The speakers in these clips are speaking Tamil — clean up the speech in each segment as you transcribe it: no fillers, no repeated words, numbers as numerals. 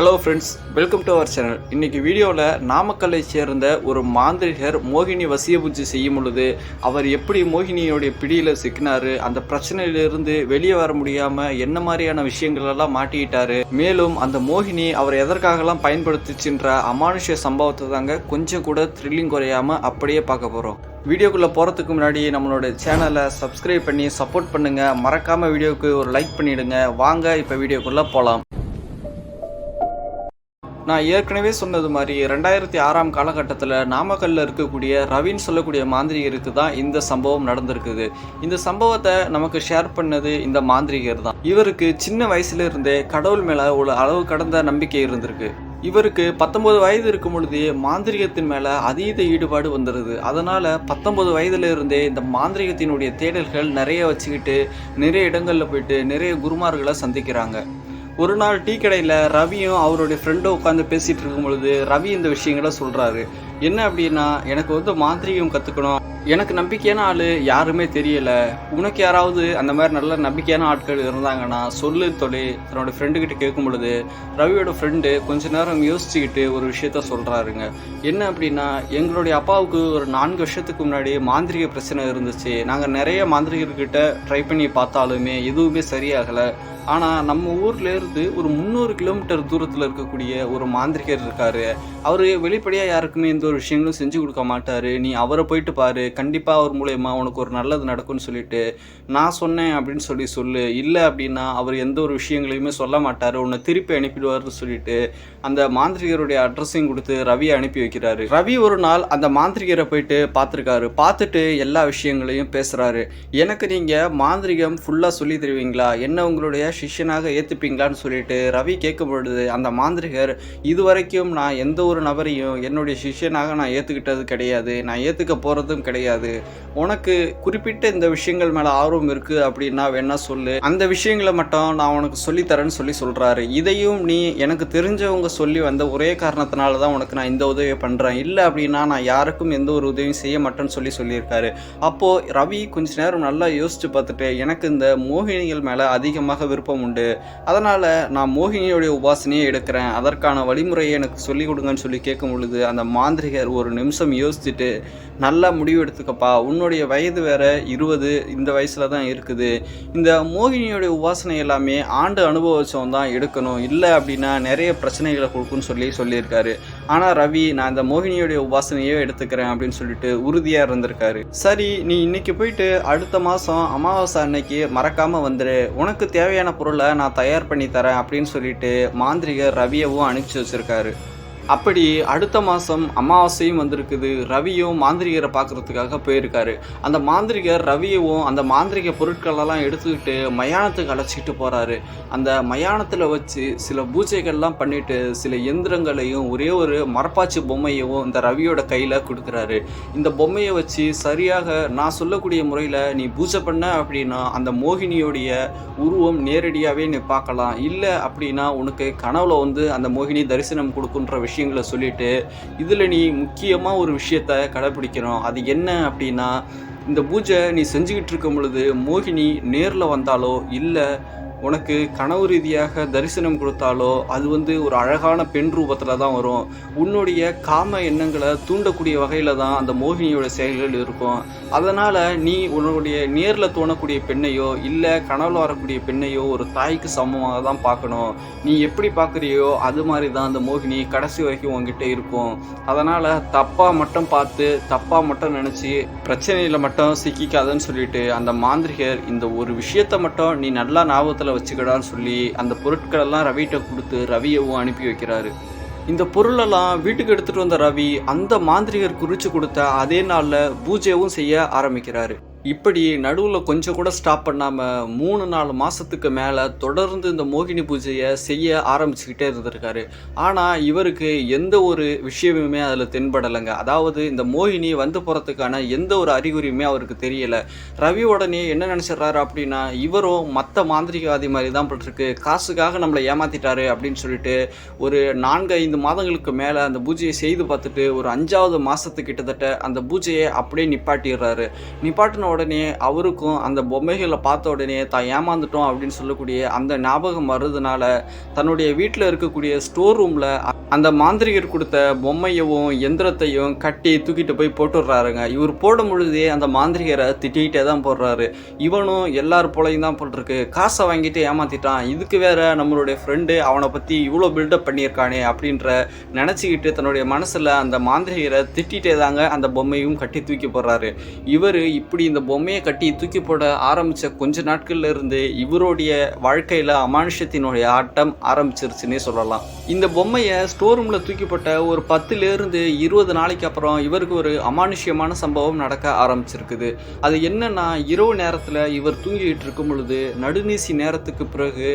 Hello friends, welcome to our channel. இன்றைக்கி வீடியோவில் நாமக்கல்லை சேர்ந்த ஒரு மாந்திரிகர் மோகினி வசியபூஜை செய்யும் பொழுது அவர் எப்படி மோகினியோடைய பிடியில் சிக்கினார், அந்த பிரச்சனையிலிருந்து வெளியே வர முடியாமல் என்ன மாதிரியான விஷயங்களெல்லாம் மாட்டிக்கிட்டாரு, மேலும் அந்த மோகினி அவர் எதற்காகலாம் பயன்படுத்திச்சுன்ற அமானுஷ்ய சம்பவத்தை தாங்க கொஞ்சம் கூட த்ரில்லிங் குறையாமல் அப்படியே பார்க்க போகிறோம். வீடியோக்குள்ளே போகிறதுக்கு முன்னாடி நம்மளோட சேனலை சப்ஸ்கிரைப் பண்ணி சப்போர்ட் பண்ணுங்கள். மறக்காமல் வீடியோவுக்கு ஒரு லைக் பண்ணிவிடுங்க. வாங்க இப்போ வீடியோக்குள்ளே போகலாம். நான் ஏற்கனவே சொன்னது மாதிரி 2006 காலகட்டத்தில் நாமக்கல்லில் இருக்கக்கூடிய ரவின்னு சொல்லக்கூடிய மாந்திரிகருக்கு தான் இந்த சம்பவம் நடந்திருக்குது. இந்த சம்பவத்தை நமக்கு ஷேர் பண்ணது இந்த மாந்திரிகர் தான். இவருக்கு சின்ன வயசுல இருந்தே கடவுள் மேலே ஒரு அளவு கடந்த நம்பிக்கை இருந்திருக்கு. இவருக்கு 19 வயது இருக்கும் பொழுதே மாந்திரிகத்தின் மேலே அதீத ஈடுபாடு வந்துடுது. அதனால் 19 வயதுல இருந்தே இந்த மாந்திரிகத்தினுடைய தேடல்கள் நிறைய வச்சுக்கிட்டு நிறைய இடங்களில் போயிட்டு நிறைய குருமார்களை சந்திக்கிறாங்க. ஒரு நாள் டீ கடையில் ரவியும் அவருடைய ஃப்ரெண்டும் உட்காந்து பேசிகிட்டு இருக்கும் பொழுது ரவி இந்த விஷயங்களை சொல்கிறாரு. என்ன அப்படின்னா, எனக்கு மாந்திரிகம் கற்றுக்கணும், எனக்கு நம்பிக்கையான ஆள் யாருமே தெரியலை, உனக்கு யாராவது அந்த மாதிரி நல்ல நம்பிக்கையான ஆட்கள் இருந்தாங்கன்னா சொல்லு தொலை தன்னோட ஃப்ரெண்டுக்கிட்ட கேட்கும் பொழுது ரவியோட ஃப்ரெண்டு கொஞ்ச நேரம் யோசிச்சுக்கிட்டு ஒரு விஷயத்த சொல்கிறாருங்க. என்ன அப்படின்னா, எங்களுடைய அப்பாவுக்கு ஒரு 4 வருஷத்துக்கு முன்னாடி மாந்திரிக பிரச்சனை இருந்துச்சு. நாங்கள் நிறைய மாந்திரிகர்கிட்ட ட்ரை பண்ணி பார்த்தாலுமே எதுவுமே சரியாகலை. ஆனால் நம்ம ஊர்லேருந்து ஒரு 300 கிலோமீட்டர் தூரத்தில் இருக்கக்கூடிய ஒரு மாந்திரிகர் இருக்கார். அவர் வெளிப்படையாக யாருக்குமே எந்த ஒரு விஷயங்களும் செஞ்சு கொடுக்க மாட்டார். நீ அவரை போயிட்டு பாரு, கண்டிப்பாக அவர் மூலயமா உனக்கு ஒரு நல்லது நடக்கும்னு சொல்லிட்டு நான் சொன்னேன் அப்படின்னு சொல்லு. இல்லை அப்படின்னா அவர் எந்த ஒரு விஷயங்களையுமே சொல்ல மாட்டார், உன்னை திருப்பி அனுப்பிடுவார்னு சொல்லிட்டு அந்த மாந்திரிகருடைய அட்ரஸையும் கொடுத்து ரவியை அனுப்பி வைக்கிறாரு. ரவி ஒரு நாள் அந்த மாந்திரிகரை போயிட்டு பார்த்துருக்காரு. பார்த்துட்டு எல்லா விஷயங்களையும் பேசுகிறாரு. எனக்கு நீங்கள் மாந்திரிகம் ஃபுல்லாக சொல்லி தருவீங்களா, என்ன உங்களுடைய சிஷ்யனாக ஏற்றுப்பீங்களான்னு சொல்லிட்டு ரவி கேட்கும் பொழுது அந்த மாந்திரிகர், இதுவரைக்கும் நான் எந்த ஒரு நபரையும் என்னுடைய சிஷ்யனாக நான் ஏற்றுக்கிட்டது கிடையாது, நான் ஏற்றுக்க போகிறதும் கிடையாது. உனக்கு குறிப்பிட்ட இந்த விஷயங்கள் மேலே ஆர்வம் இருக்குது அப்படின்னா வேணா சொல்லு, அந்த விஷயங்களை மட்டும் நான் உனக்கு சொல்லித்தரேன்னு சொல்கிறாரு. இதையும் நீ எனக்கு தெரிஞ்சவங்க சொல்லி வந்த ஒரே காரணத்தினால தான் உனக்கு நான் இந்த உதவியை பண்ணுறேன், இல்லை அப்படின்னா நான் யாருக்கும் எந்த ஒரு உதவியும் செய்ய மாட்டேன்னு சொல்லியிருக்காரு. அப்போது ரவி கொஞ்ச நேரம் நல்லா யோசித்து பார்த்துட்டு, எனக்கு இந்த மோகினிகள் மேலே அதிகமாக விருப்பம் உண்டு, அதனால் நான் மோகினியோடைய உபாசனையை எடுக்கிறேன், அதற்கான வழிமுறையை எனக்கு சொல்லிக் கொடுங்கன்னு சொல்லி கேட்கும் பொழுது அந்த மாந்திரிகர் ஒரு நிமிஷம் யோசிச்சுட்டு, நல்லா முடிவு எடுத்துக்கப்பா, உன்னுடைய வயது வேற 20, இந்த வயசுல தான் இருக்குது, இந்த மோகினியோடைய உபாசனை எல்லாமே ஆண்டு அனுபவம் தான் எடுக்கணும், இல்லை அப்படின்னா நிறைய பிரச்சனைகளை கொடுக்குன்னு சொல்லியிருக்காரு. ஆனால் ரவி, நான் இந்த மோகினியோடைய உபாசனையே எடுத்துக்கிறேன் அப்படின்னு சொல்லிட்டு உறுதியாக இருந்திருக்காரு. சரி, நீ இன்னைக்கு போயிட்டு அடுத்த மாதம் அமாவாசை அன்னைக்கு மறக்காமல் வந்துடு, உனக்கு தேவையான பொருளை நான் தயார் பண்ணி தரேன் அப்படின்னு சொல்லிட்டு மாந்திரிகர் ரவியவும் அனுப்பிச்சி வச்சிருக்காரு. அப்படி அடுத்த மாதம் அமாவாசையும் வந்திருக்குது. ரவியும் மாந்திரிகரை பார்க்குறதுக்காக போயிருக்காரு. அந்த மாந்திரிகர் ரவியவும் அந்த மாந்திரிக பொருட்களெல்லாம் எடுத்துக்கிட்டு மயானத்துக்கு அழைச்சிக்கிட்டு போகிறாரு. அந்த மயானத்தில் வச்சு சில பூஜைகள்லாம் பண்ணிவிட்டு சில எந்திரங்களையும் ஒரே ஒரு மரப்பாச்சி பொம்மையவும் இந்த ரவியோட கையில் கொடுக்குறாரு. இந்த பொம்மையை வச்சு சரியாக நான் சொல்லக்கூடிய முறையில் நீ பூஜை பண்ண அப்படின்னா அந்த மோகினியோடைய உருவம் நேரடியாகவே நீ பார்க்கலாம், இல்லை அப்படின்னா உனக்கு கனவுல அந்த மோகினி தரிசனம் கொடுக்குன்ற விஷயங்களை சொல்லிட்டு, இதில் நீ முக்கியமாக ஒரு விஷயத்தை கடைப்பிடிக்கணும். அது என்ன அப்படின்னா, இந்த பூஜை நீ செஞ்சுக்கிட்டு இருக்கும் பொழுது மோகினி நேரில் வந்தாலோ இல்லை உனக்கு கனவு ரீதியாக தரிசனம் கொடுத்தாலோ அது ஒரு அழகான பெண் ரூபத்தில் தான் வரும். உன்னுடைய காம எண்ணங்களை தூண்டக்கூடிய வகையில் தான் அந்த மோகினியோட செயல்கள் இருக்கும். அதனால் நீ உன்னுடைய நேரில் தோணக்கூடிய பெண்ணையோ இல்லை கனவுல வரக்கூடிய பெண்ணையோ ஒரு தாய்க்கு சமமாக தான் பார்க்கணும். நீ எப்படி பார்க்குறியோ அது மாதிரி தான் அந்த மோகினி கடைசி வரைக்கும் உங்ககிட்ட இருக்கும். அதனால் தப்பாக மட்டும் பார்த்து தப்பாக மட்டும் நினச்சி பிரச்சனையில் மட்டும் சிக்கிக்காதுன்னு சொல்லிட்டு அந்த மாந்திரிகர் இந்த ஒரு விஷயத்தை மட்டும் நீ நல்லா ஞாபகத்தில் வச்சுக்கடான்னு சொல்லி அந்த பொருட்களெல்லாம் ரவிகிட்ட கொடுத்து ரவியவும் அனுப்பி வைக்கிறாரு. இந்த பொருளெல்லாம் வீட்டுக்கு எடுத்துகிட்டு வந்த ரவி அந்த மாந்திரிகர் குறித்து கொடுத்த அதே நாளில் பூஜையும் செய்ய ஆரம்பிக்கிறாரு. இப்படி நடுவில் கொஞ்சம் கூட ஸ்டாப் பண்ணாமல் 3-4 மாதத்துக்கு மேலே தொடர்ந்து இந்த மோகினி பூஜையை செய்ய ஆரம்பிச்சுக்கிட்டே இருந்திருக்காரு. ஆனால் இவருக்கு எந்த ஒரு விஷயமுமே அதில் தென்படலைங்க. அதாவது இந்த மோகினி போகிறதுக்கான எந்த ஒரு அறிகுறியுமே அவருக்கு தெரியலை. ரவி உடனே என்ன நினச்சிட்றாரு அப்படின்னா, இவரும் மற்ற மாந்திரிகவாதி மாதிரி தான் பட்டிருக்கு, காசுக்காக நம்மளை ஏமாற்றிட்டாரு அப்படின்னு சொல்லிட்டு ஒரு 4-5 மாதங்களுக்கு மேலே அந்த பூஜையை செய்து பார்த்துட்டு ஒரு 5வது மாதத்துக்கு கிட்டத்தட்ட அந்த பூஜையை அப்படியே நிப்பாட்டிடுறாரு. நிப்பாட்டின உடனே அவருக்கும் அந்த பொம்மைகளை பார்த்த உடனே தான் ஏமாந்துட்டோம் அப்படின்னு சொல்லக்கூடிய அந்த ஞாபகம் வர்றதுனால தன்னுடைய வீட்டில் இருக்கக்கூடிய ஸ்டோர் ரூமில் அந்த மாந்திரிகர் கொடுத்த பொம்மையவும் எந்திரத்தையும் கட்டி தூக்கிட்டு போய் போட்டுடுறாருங்க. இவர் போடும் பொழுதே அந்த மாந்திரிகரை திட்டிகிட்டே தான் போடுறாரு. இவனும் எல்லார் போலையும் தான் போட்டிருக்கு, காசை வாங்கிட்டு ஏமாத்திட்டான், இதுக்கு வேற நம்மளுடைய ஃப்ரெண்டு அவனை பற்றி இவ்வளோ பில்டப் பண்ணியிருக்கானே அப்படின்ற நினச்சிக்கிட்டு தன்னுடைய மனசில் அந்த மாந்திரிகரை திட்டிகிட்டே தாங்க அந்த பொம்மையும் கட்டி தூக்கி போடுறாரு. இவர் இப்படி இந்த பொம்மையை கட்டி தூக்கி போட ஆரம்பித்த கொஞ்ச நாட்கள்ல இருந்து இவருடைய வாழ்க்கையில் அமானுஷத்தினுடைய ஆட்டம் ஆரம்பிச்சிருச்சுன்னே சொல்லலாம். இந்த பொம்மையை ஸ்டோர் ரூமில் தூக்கி போட்ட ஒரு 10லேருந்து 20 நாளைக்கு அப்புறம் இவருக்கு ஒரு அமானுஷ்யமான சம்பவம் நடக்க ஆரம்பிச்சிருக்குது. அது என்னன்னா, இரவு நேரத்தில் இவர் தூங்கிட்டு இருக்கும் பொழுது நடுநீசி நேரத்துக்கு பிறகு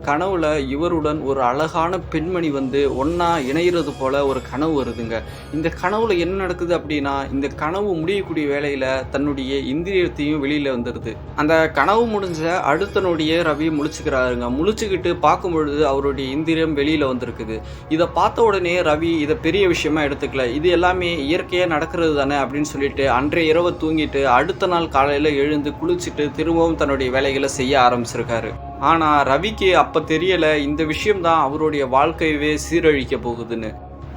கனவுல இவருடன் ஒரு அழகான பெண்மணி வந்து ஒன்றா இணைகிறது போல ஒரு கனவு வருதுங்க. இந்த கனவுல என்ன நடக்குது அப்படின்னா, இந்த கனவு முடியக்கூடிய வேளையில் தன்னுடைய இந்திரியத்தையும் வெளியில் வந்துடுது. அந்த கனவு முடிஞ்ச அடுத்த நொடியே ரவி முழிச்சுக்கிறாருங்க. முழிச்சுக்கிட்டு பார்க்கும் பொழுது அவருடைய இந்திரியம் வெளியில் வந்திருக்குது. இதை பார்த்த உடனே ரவி இதை பெரிய விஷயமா எடுத்துக்கல. இது எல்லாமே இயற்கையாக நடக்கிறது தானே அப்படின்னு சொல்லிட்டு அன்றைய இரவு தூங்கிட்டு அடுத்த நாள் காலையில் எழுந்து குளிச்சுட்டு திரும்பவும் தன்னுடைய வேலைகளை செய்ய ஆரம்பிச்சிருக்காரு. ஆனால் ரவிக்கு அப்போ தெரியலை இந்த விஷயம்தான் அவருடைய வாழ்க்கையவே சீரழிக்க போகுதுன்னு.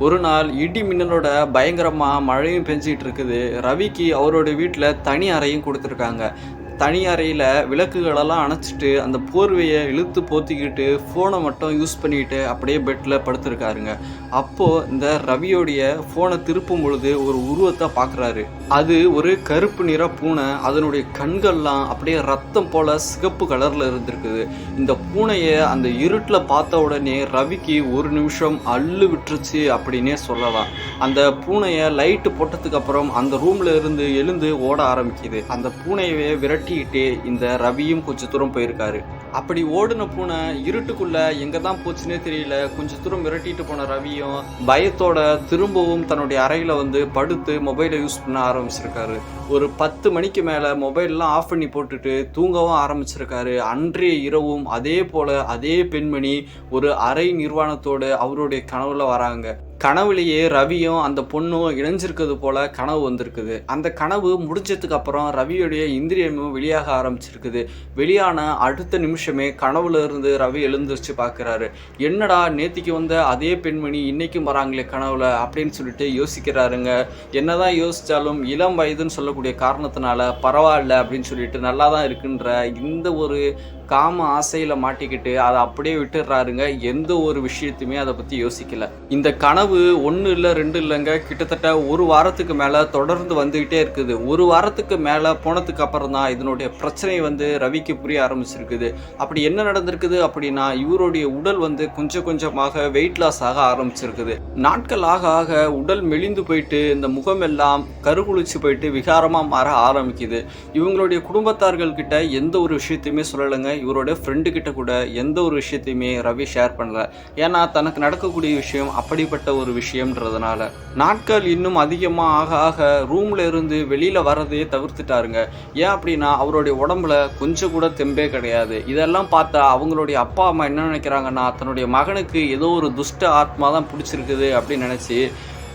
ஒரு நாள் இடி மின்னலோட பயங்கரமாக மழையும் பெஞ்சிட்டு இருக்குது. ரவிக்கு அவரோட வீட்டில் தனி அறையும் கொடுத்துருக்காங்க. தனி அறையில் விளக்குகளெல்லாம் அணைச்சிட்டு அந்த போர்வையை இழுத்து போத்திக்கிட்டு ஃபோனை மட்டும் யூஸ் பண்ணிக்கிட்டு அப்படியே பெட்டில் படுத்துருக்காருங்க. அப்போது இந்த ரவியோடைய ஃபோனை திருப்பும் பொழுது ஒரு உருவத்தை பார்க்குறாரு. அது ஒரு கருப்பு நிற பூனை. அதனுடைய கண்கள்லாம் அப்படியே ரத்தம் போல் சிகப்பு கலரில் இருந்திருக்குது. இந்த பூனையை அந்த இருட்டில் பார்த்த உடனே ரவிக்கு ஒரு நிமிஷம் அள்ளு விட்டுருச்சு அப்படின்னே சொல்லலாம். அந்த பூனையை லைட்டு போட்டதுக்கு அப்புறம் அந்த ரூமில் இருந்து எழுந்து ஓட ஆரம்பிக்குது. அந்த பூனையவே விரட்டிக்கிட்டு இந்த ரவியும் கொஞ்சம் தூரம் போயிருக்காரு. அப்படி ஓடின பூனை இருட்டுக்குள்ள எங்கே தான் போச்சுன்னே தெரியல. கொஞ்சம் தூரம் விரட்டிட்டு போன ரவியும் பயத்தோட திரும்பவும் தன்னுடைய அறையில் வந்து படுத்து மொபைலை யூஸ் பண்ண ஆரம்பிச்சிருக்காரு. ஒரு 10 மணிக்கு மேலே மொபைல்லாம் ஆஃப் பண்ணி போட்டுட்டு தூங்கவும் ஆரம்பிச்சிருக்காரு. அன்றைய இரவும் அதே போல் அதே பெண்மணி ஒரு அறை நிர்வாணத்தோடு அவருடைய கனவுல வராங்க. கனவுலேயே ரவியும் அந்த பொண்ணும் இணைஞ்சிருக்கிறது போல கனவு வந்திருக்குது. அந்த கனவு முடிஞ்சதுக்கு அப்புறம் ரவியுடைய இந்திரியமும் வெளியாக ஆரம்பிச்சிருக்குது. வெளியான அடுத்த நிமிஷமே கனவுல இருந்து ரவி எழுந்திருச்சு பார்க்குறாரு. என்னடா நேத்திக்கு வந்த அதே பெண்மணி இன்னைக்கும் வராங்களே கனவுல அப்படின்னு சொல்லிட்டு யோசிக்கிறாருங்க. என்னதான் யோசிச்சாலும் இளம் வயதுன்னு சொல்லக்கூடிய காரணத்தினால பரவாயில்ல அப்படின்னு சொல்லிட்டு நல்லா தான் இருக்குன்ற இந்த ஒரு காம ஆசையில் மாட்டிக்கிட்டு அதை அப்படியே விட்டுடுறாருங்க. எந்த ஒரு விஷயத்தையுமே அதை பற்றி யோசிக்கல. இந்த கனவு 1 இல்லை 2 இல்லைங்க, கிட்டத்தட்ட ஒரு வாரத்துக்கு மேலே தொடர்ந்து வந்துக்கிட்டே இருக்குது. ஒரு வாரத்துக்கு மேலே போனதுக்கு அப்புறம் தான் இதனுடைய பிரச்சனை வந்து ரவிக்கு புரிய ஆரம்பிச்சிருக்குது. அப்படி என்ன நடந்திருக்குது அப்படின்னா, இவருடைய உடல் வந்து கொஞ்சம் கொஞ்சமாக வெயிட் லாஸ் ஆக ஆரம்பிச்சிருக்குது. நாட்கள் ஆக ஆக உடல் மெலிந்து போயிட்டு இந்த முகமெல்லாம் கருகுளிச்சு போயிட்டு விகாரமாக மாற ஆரம்பிக்குது. இவங்களுடைய குடும்பத்தார்கள் கிட்ட எந்த ஒரு விஷயத்தையுமே சொல்லலைங்க. இவரோட ஃப்ரெண்டு கிட்ட கூட எந்த ஒரு விஷயத்தையுமே ரவி ஷேர் பண்ணல. ஏன்னா தனக்கு நடக்கக்கூடிய விஷயம் அப்படிப்பட்ட ஒரு விஷயம்ன்றதுனால. நாட்கள் இன்னும் அதிகமாக ஆக ஆக ரூம்ல இருந்து வெளியில வரதையே தவிர்த்துட்டாருங்க. ஏன் அப்படின்னா அவருடைய உடம்புல கொஞ்சம் கூட தெம்பே கிடையாது. இதெல்லாம் பார்த்தா அவங்களுடைய அப்பா அம்மா என்ன நினைக்கிறாங்கன்னா, தன்னுடைய மகனுக்கு ஏதோ ஒரு துஷ்ட ஆத்மா தான் பிடிச்சிருக்குது அப்படின்னு நினைச்சு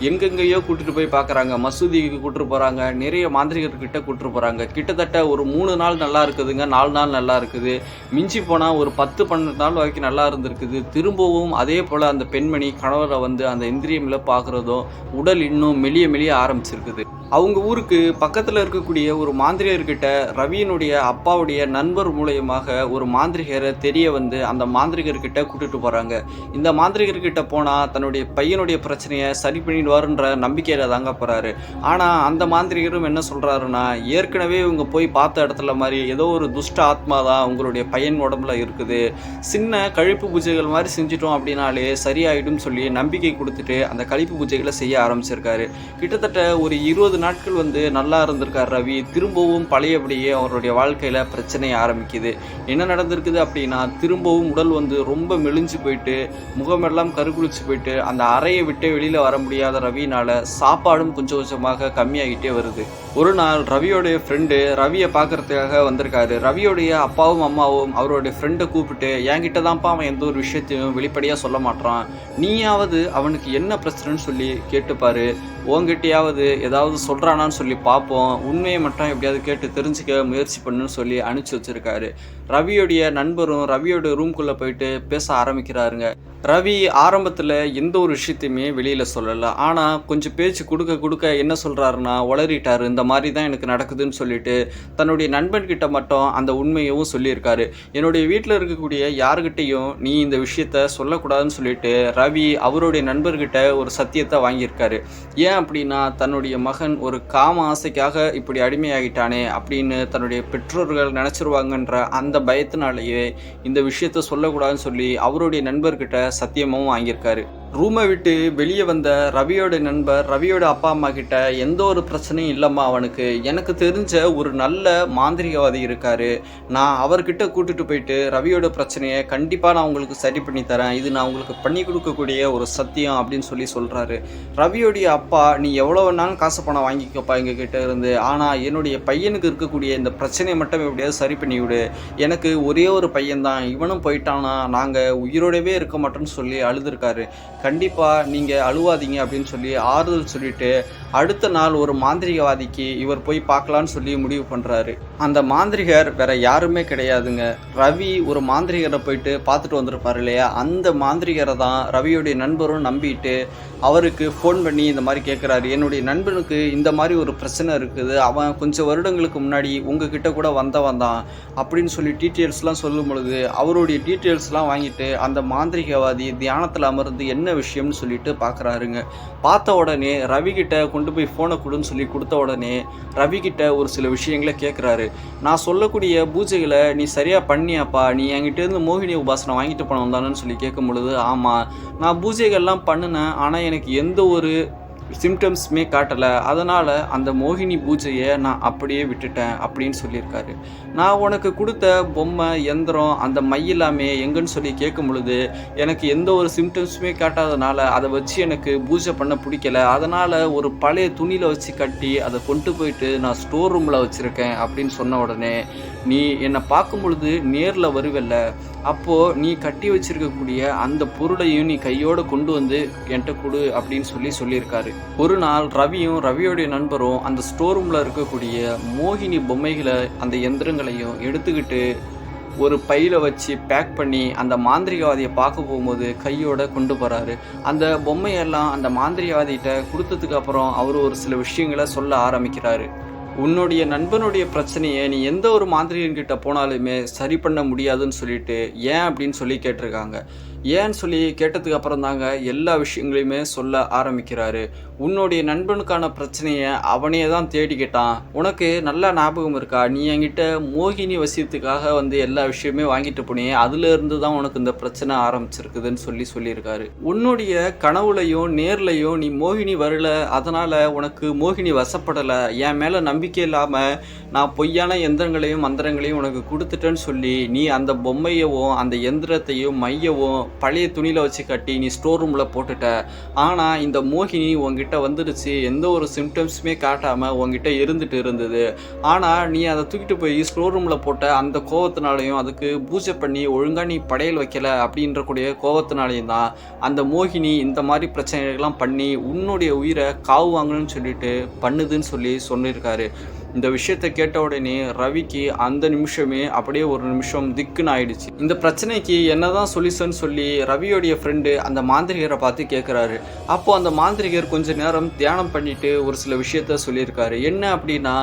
எங்கெங்கேயோ கூட்டிட்டு போய் பார்க்குறாங்க. மசூதிக்கு கூட்டிட்டு போகிறாங்க, நிறைய மாந்திரிகர்கிட்ட கூட்டிட்டு போகிறாங்க. கிட்டத்தட்ட ஒரு 3 நாள் நல்லா இருக்குதுங்க, 4 நாள் நல்லா இருக்குது, மிஞ்சி போனால் ஒரு 10-12 நாள் வரைக்கும் நல்லா இருந்திருக்குது. திரும்பவும் அதே போல் அந்த பெண்மணி கணவரை வந்து அந்த இந்திரியமில் பார்க்குறதும் உடல் இன்னும் மெலிய ஆரம்பிச்சிருக்குது. அவங்க ஊருக்கு பக்கத்தில் இருக்கக்கூடிய ஒரு மாந்திரிகர்கிட்ட ரவியினுடைய அப்பாவுடைய நண்பர் மூலயமாக ஒரு மாந்திரிகரை தெரிய வந்து அந்த மாந்திரிகர்கிட்ட கூட்டிட்டு போகிறாங்க. இந்த மாந்திரிகர்கிட்ட போனால் தன்னுடைய பையனுடைய பிரச்சனையை சரி பண்ணிடுவாருன்ற நம்பிக்கையில் தாங்க போகிறாரு. ஆனால் அந்த மாந்திரிகரும் என்ன சொல்கிறாருன்னா, ஏற்கனவே இவங்க போய் பார்த்த இடத்துல மாதிரி ஏதோ ஒரு துஷ்ட ஆத்மா தான் உங்களுடைய பையன் உடம்புல இருக்குது, சின்ன கழிப்பு பூஜைகள் மாதிரி செஞ்சிட்டோம் அப்படின்னாலே சரியாயிடும் சொல்லி நம்பிக்கை கொடுத்துட்டு அந்த கழிப்பு பூஜைகளை செய்ய ஆரம்பிச்சிருக்காரு. கிட்டத்தட்ட ஒரு 20 நாட்கள் வந்து நல்லா இருந்திருக்கார் ரவி. திரும்பவும் பழையபடியே அவருடைய வாழ்க்கையில் பிரச்சனை ஆரம்பிக்குது. என்ன நடந்திருக்குது அப்படின்னா, திரும்பவும் உடல் வந்து ரொம்ப மெலிஞ்சு போயிட்டு முகமெல்லாம் கருகுளிச்சு போயிட்டு அந்த அறையை விட்டு வெளியில் வர முடியாத ரவினால சாப்பாடும் கொஞ்சம் கொஞ்சமாக கம்மியாகிட்டே வருது. ஒரு நாள் ரவியோடைய ஃப்ரெண்டு ரவியை பார்க்கறதுக்காக வந்திருக்காரு. ரவியோடைய அப்பாவும் அம்மாவும் அவருடைய ஃப்ரெண்டை கூப்பிட்டு, என்கிட்ட தான்ப்பா அவன் எந்த ஒரு விஷயத்தையும் வெளிப்படையாக சொல்ல மாட்டான், நீயாவது அவனுக்கு என்ன பிரச்சனைன்னு சொல்லி கேட்டுப்பாரு, உங்ககிட்டயாவது ஏதாவது சொல்கிறானான்னு சொல்லி பார்ப்போம், உண்மையை மட்டும் எப்படியாவது கேட்டு தெரிஞ்சுக்க முயற்சி பண்ணுன்னு சொல்லி அனுப்பிச்சி வச்சிருக்காரு. ரவியோடைய நண்பரும் ரவியோட ரூம்குள்ளே போயிட்டு பேச ஆரம்பிக்கிறாருங்க. ரவி ஆரம்பத்தில் எந்த ஒரு விஷயத்தையுமே வெளியில் சொல்லலை. ஆனால் கொஞ்சம் பேச்சு கொடுக்க கொடுக்க என்ன சொல்கிறாருன்னா, உளறிட்டாரு, இந்த மாதிரி தான் எனக்கு நடக்குதுன்னு சொல்லிட்டு தன்னுடைய நண்பன்கிட்ட மட்டும் அந்த உண்மையவும் சொல்லியிருக்காரு. என்னுடைய வீட்டில் இருக்கக்கூடிய யாருக்கிட்டையும் நீ இந்த விஷயத்த சொல்லக்கூடாதுன்னு சொல்லிட்டு ரவி அவருடைய நண்பர்கிட்ட ஒரு சத்தியத்தை வாங்கியிருக்காரு. ஏன் அப்படின்னா, தன்னுடைய மகன் ஒரு காம ஆசைக்காக இப்படி அடிமையாகிட்டானே அப்படின்னு தன்னுடைய பெற்றோர்கள் நினச்சிருவாங்கன்ற அந்த பயத்தினாலேயே இந்த விஷயத்த சொல்லக்கூடாதுன்னு சொல்லி அவருடைய நண்பர்கிட்ட சத்தியமும் வாங்கியிருக்காரு. ரூமை விட்டு வெளியே வந்த ரவியோட நண்பர் ரவியோட அப்பா அம்மா கிட்ட, எந்த ஒரு பிரச்சனையும் இல்லைம்மா, அவனுக்கு எனக்கு தெரிஞ்ச ஒரு நல்ல மாந்திரிகவாதி இருக்காரு, நான் அவர்கிட்ட கூட்டிட்டு போயிட்டு ரவியோட பிரச்சனையை கண்டிப்பாக நான் உங்களுக்கு சரி பண்ணி தரேன், இது நான் உங்களுக்கு பண்ணி கொடுக்கக்கூடிய ஒரு சத்தியம் அப்படின்னு சொல்லி சொல்கிறாரு. ரவியோடைய அப்பா, நீ எவ்வளோ வேணாலும் காசு பணம் வாங்கிக்கப்பா எங்கள் கிட்ட இருந்து, ஆனால் என்னுடைய பையனுக்கு இருக்கக்கூடிய இந்த பிரச்சனையை மட்டும் எப்படியாவது சரி பண்ணி விடு, எனக்கு ஒரே ஒரு பையன்தான், இவனும் போயிட்டானா நாங்கள் உயிரோடவே இருக்க மாட்டோம்னு சொல்லி அழுதுருக்காரு. கண்டிப்பாக நீங்கள் அழுவாதீங்க அப்படின்னு சொல்லி ஆறுதல் சொல்லிட்டு அடுத்த நாள் ஒரு மாந்திரிகவாதிக்கு இவர் போய் பார்க்கலான்னு சொல்லி முடிவு பண்ணுறாரு. அந்த மாந்திரிகர் வேற யாருமே கிடையாதுங்க, ரவி ஒரு மாந்திரிகரை போயிட்டு பார்த்துட்டு வந்திருப்பார் இல்லையா, அந்த மாந்திரிகரை தான் ரவியுடைய நண்பரும் நம்பிட்டு அவருக்கு ஃபோன் பண்ணி இந்த மாதிரி கேட்குறாரு, என்னுடைய நண்பனுக்கு இந்த மாதிரி ஒரு பிரச்சனை இருக்குது, அவன் கொஞ்சம் வருடங்களுக்கு முன்னாடி உங்ககிட்ட கூட வந்தவன் தான் அப்படின்னு சொல்லி டீட்டெயில்ஸ்லாம் சொல்லும் பொழுது அவருடைய டீட்டெயில்ஸ்லாம் வாங்கிட்டு அந்த மாந்திரிகவாதி தியானத்தில் அமர்ந்து என்ன விஷயம்னு சொல்லிட்டு பார்க்குறாருங்க. பார்த்த உடனே ரவிக்கிட்ட கொண்டு போய் ஃபோனை கொடுன்னு சொல்லி கொடுத்த உடனே ரவிக்கிட்ட ஒரு சில விஷயங்களை கேட்குறாரு. நான் சொல்லக்கூடிய பூஜைகளை நீ சரியாக பண்ணியாப்பா, நீ என்கிட்டேருந்து மோகினி உபாசனை வாங்கிட்டு போனோம் தானேன்னு சொல்லி கேட்கும் பொழுது, ஆமாம் நான் பூஜைகள்லாம் பண்ணினேன், ஆனால் எனக்கு எந்த ஒரு சிம்டம்ஸுமே காட்டலை, அதனால் அந்த மோகினி பூஜையை நான் அப்படியே விட்டுட்டேன் அப்படின்னு சொல்லியிருக்காரு. நான் உனக்கு கொடுத்த பொம்மை யந்திரம் அந்த மையெல்லாமே எங்கன்னு சொல்லி கேட்கும் பொழுது, எனக்கு எந்த ஒரு சிம்டம்ஸுமே காட்டாதனால அதை வச்சு எனக்கு பூஜை பண்ண பிடிக்கல, அதனால் ஒரு பழைய துணியில் வச்சு கட்டி அதை கொண்டு போயிட்டு நான் ஸ்டோர் ரூமில் வச்சுருக்கேன் அப்படின்னு சொன்ன உடனே, நீ என்னை பார்க்கும் பொழுது நேரில் வருவல்ல, அப்போது நீ கட்டி வச்சிருக்கக்கூடிய அந்த பொருளையும் நீ கையோடு கொண்டு வந்து என்கிட்ட கொடு அப்படின்னு சொல்லியிருக்காரு. ஒரு நாள் ரவியும் ரவியோடைய நண்பரும் அந்த ஸ்டோர் ரூமில் இருக்கக்கூடிய மோகினி பொம்மைகளை அந்த எந்திரங்களையும் எடுத்துக்கிட்டு ஒரு பையில் வச்சு பேக் பண்ணி அந்த மாந்திரிகவாதியை பார்க்க போகும்போது கையோட கொண்டு போகிறாரு. அந்த பொம்மையெல்லாம் அந்த மாந்திரிகவாதிகிட்ட கொடுத்ததுக்கு அப்புறம் அவர் ஒரு சில விஷயங்களை சொல்ல ஆரம்பிக்கிறாரு. உன்னுடைய நண்பனுடைய பிரச்சனையை நீ எந்த ஒரு மாந்திரிகன்கிட்ட போனாலுமே சரி பண்ண முடியாதுன்னு சொல்லிட்டு ஏன் அப்படின்னு சொல்லி கேட்டிருக்காங்க. ஏன்னு சொல்லி கேட்டதுக்கு அப்புறம் தாங்க எல்லா விஷயங்களையுமே சொல்ல ஆரம்பிக்கிறாரு. உன்னுடைய நண்பனுக்கான பிரச்சனையை அவனே தான் தேடிக்கிட்டான், உனக்கு நல்லா ஞாபகம் இருக்கா, நீ என்கிட்ட மோகினி வசியத்துக்காக வந்து எல்லா விஷயமே வாங்கிட்டு போனியே, அதுலேருந்து தான் உனக்கு இந்த பிரச்சனை ஆரம்பிச்சிருக்குதுன்னு சொல்லியிருக்காரு. உன்னுடைய கனவுலையும் நேர்லையும் நீ மோகினி வரல, அதனால் உனக்கு மோகினி வசப்படலை, என் மேலே நம்பிக்கை இல்லாமல் நான் பொய்யான எந்திரங்களையும் மந்திரங்களையும் உனக்கு கொடுத்துட்டேன்னு சொல்லி நீ அந்த பொம்மையவும் அந்த எந்திரத்தையும் மையவும் பழைய துணியில் வச்சு கட்டி நீ ஸ்டோர் ரூமில் போட்டுட்ட. ஆனால் இந்த மோகினி உங்ககிட்ட வந்துடுச்சு, எந்த ஒரு சிம்டம்ஸுமே காட்டாமல் உங்ககிட்ட இருந்தது. ஆனால் நீ அதை தூக்கிட்டு போய் ஸ்டோர் ரூமில் போட்ட அந்த கோவத்தினாலையும் அதுக்கு பூஜை பண்ணி ஒழுங்காக நீ படையல் வைக்கல அப்படின்ற கூடிய கோவத்தினாலையும் தான் அந்த மோகினி இந்த மாதிரி பிரச்சனைகள்லாம் பண்ணி உன்னுடைய உயிரை காவு வாங்கணும்னு சொல்லிட்டு பண்ணுதுன்னு சொல்லியிருக்காரு. இந்த விஷயத்தை கேட்ட உடனே ரவிக்கு அந்த நிமிஷமே அப்படியே ஒரு நிமிஷம் திக்குன்னு ஆயிடுச்சு. இந்த பிரச்சனைக்கு என்னதான் சொல்யூஷன் சொல்லி ரவியோடைய ஃப்ரெண்டு அந்த மாந்திரிகரை பார்த்து கேட்குறாரு. அப்போ அந்த மாந்திரிகர் கொஞ்ச நேரம் தியானம் பண்ணிட்டு ஒரு சில விஷயத்த சொல்லியிருக்காரு. என்ன அப்படின்னா,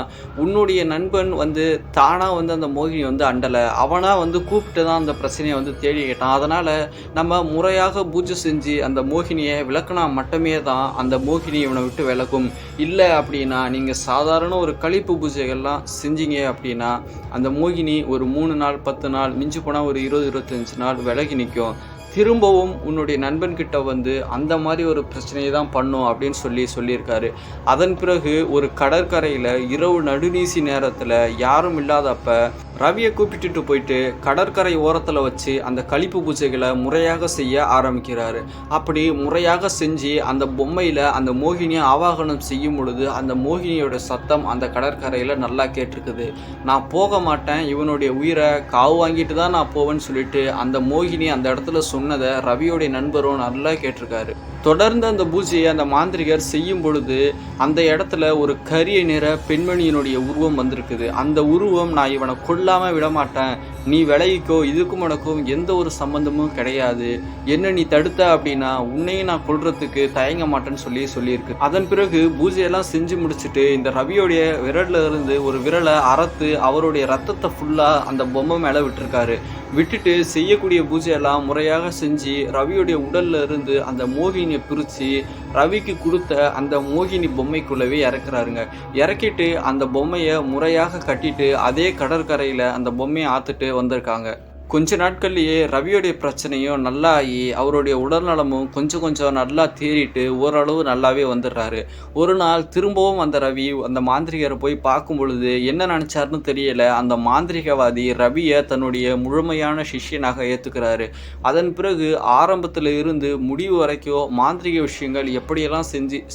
உன்னுடைய நண்பன் வந்து தானாக வந்து அந்த மோகினி வந்து அண்டலை, அவனாக வந்து கூப்பிட்டு தான் அந்த பிரச்சனையை வந்து தேடிக்கிட்டான். அதனால் நம்ம முறையாக பூஜை செஞ்சு அந்த மோகினியை விளக்குனா மட்டுமே தான் அந்த மோகினி இவனை விட்டு விலகும். இல்லை அப்படின்னா நீங்கள் சாதாரண ஒரு கழிப்பு பூஜைகள்லாம் செஞ்சீங்க அப்படின்னா அந்த மோகினி ஒரு 3 நாள் 10 நாள் மிஞ்சி போனால் ஒரு 20-25 நாள் விலகி நிற்கும். திரும்பவும் உன்னுடைய நண்பன்கிட்ட வந்து அந்த மாதிரி ஒரு பிரச்சனையை தான் பண்ணும் அப்படின்னு சொல்லியிருக்காரு. அதன் பிறகு ஒரு கடற்கரையில் இரவு நடுநீசி நேரத்தில் யாரும் இல்லாதப்ப ரவியை கூப்பிட்டுட்டு போயிட்டு கடற்கரை ஓரத்தில் வச்சு அந்த களிப்பு பூஜைகளை முறையாக செய்ய ஆரம்பிக்கிறாரு. அப்படி முறையாக செஞ்சு அந்த பொம்மையில் அந்த மோகினியை ஆவாகனம் செய்யும் பொழுது அந்த மோகினியோட சத்தம் அந்த கடற்கரையில் நல்லா கேட்டிருக்குது. நான் போக மாட்டேன், இவனுடைய உயிரை காவு வாங்கிட்டு தான் நான் போவேன்னு சொல்லிட்டு அந்த மோகினி அந்த இடத்துல சொன்னதை ரவியோடைய நண்பரும் நல்லா கேட்டிருக்காரு. தொடர்ந்து அந்த பூஜையை அந்த மாந்திரிகர் செய்யும் பொழுது அந்த இடத்துல ஒரு கரிய நிற பெண்மணியினுடைய உருவம் வந்திருக்குது. அந்த உருவம், நான் இவனை கொல்லாமல் விடமாட்டேன், நீ விலகிக்கோ, இதுக்கும் உனக்கும் எந்த ஒரு சம்பந்தமும் கிடையாது, என்ன நீ தடுத்த அப்படின்னா உன்னையும் நான் கொல்றதுக்கு தயங்க மாட்டேன்னு சொல்லியிருக்கு. அதன் பிறகு பூஜையெல்லாம் செஞ்சு முடிச்சுட்டு இந்த ரவியோடைய விரல்ல இருந்து ஒரு விரலை அறுத்து அவருடைய ரத்தத்தை ஃபுல்லாக அந்த பொம்மை மேலே விட்டுருக்காரு. விட்டுட்டு செய்யக்கூடிய பூஜையெல்லாம் முறையாக செஞ்சு ரவியோடைய உடல்ல இருந்து அந்த மோகினியை பிரித்து ரவிக்கு கொடுத்த அந்த மோகினி பொம்மைக்குள்ளவே இறக்குறாருங்க. இறக்கிட்டு அந்த பொம்மையை முறையாக கட்டிட்டு அதே கடற்கரையில் அந்த பொம்மையை ஆற்றுட்டு வந்திருக்காங்க. கொஞ்ச நாட்கள்லேயே ரவியோடைய பிரச்சனையும் நல்லா ஆகி அவருடைய உடல்நலமும் கொஞ்சம் நல்லா தேறிட்டு ஓரளவு நல்லாவே வந்துடுறாரு. ஒரு நாள் திரும்பவும் அந்த ரவி அந்த மாந்திரிகரை போய் பார்க்கும் பொழுது என்ன நினச்சாருன்னு தெரியல, அந்த மாந்திரிகவாதி ரவியை தன்னுடைய முழுமையான சிஷ்யனாக ஏற்றுக்கிறாரு. அதன் பிறகு ஆரம்பத்தில் இருந்து முடிவு வரைக்கும் மாந்திரிக விஷயங்கள் எப்படியெல்லாம்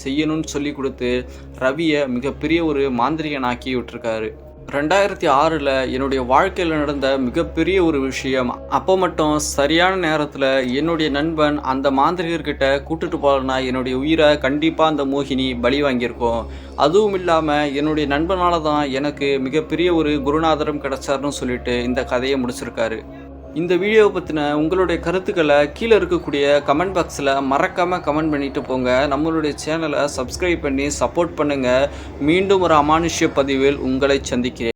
செய்யணும்னு சொல்லி கொடுத்து ரவியை மிகப்பெரிய ஒரு மாந்திரிகனாக்கி விட்டுருக்காரு. 2006 என்னுடைய வாழ்க்கையில் நடந்த மிகப்பெரிய ஒரு விஷயம். அப்போ மட்டும் சரியான நேரத்தில் என்னுடைய நண்பன் அந்த மாந்திரிகர்கிட்ட கூட்டுட்டு போகலன்னா என்னுடைய உயிரை கண்டிப்பாக அந்த மோகினி பலி வாங்கியிருக்கோம். அதுவும் இல்லாமல் என்னுடைய நண்பனால தான் எனக்கு மிகப்பெரிய ஒரு குருநாதரும் கிடைச்சாருன்னு சொல்லிட்டு இந்த கதையை முடிச்சிருக்காரு. இந்த வீடியோவை பற்றின உங்களுடைய கருத்துக்களை கீழே இருக்கக்கூடிய கமெண்ட் பாக்ஸில் மறக்காமல் கமெண்ட் பண்ணிட்டு போங்க. நம்மளுடைய சேனலை சப்ஸ்கிரைப் பண்ணி சப்போர்ட் பண்ணுங்கள். மீண்டும் ஒரு அமானுஷ்ய பதிவில் உங்களை சந்திக்கிறேன்.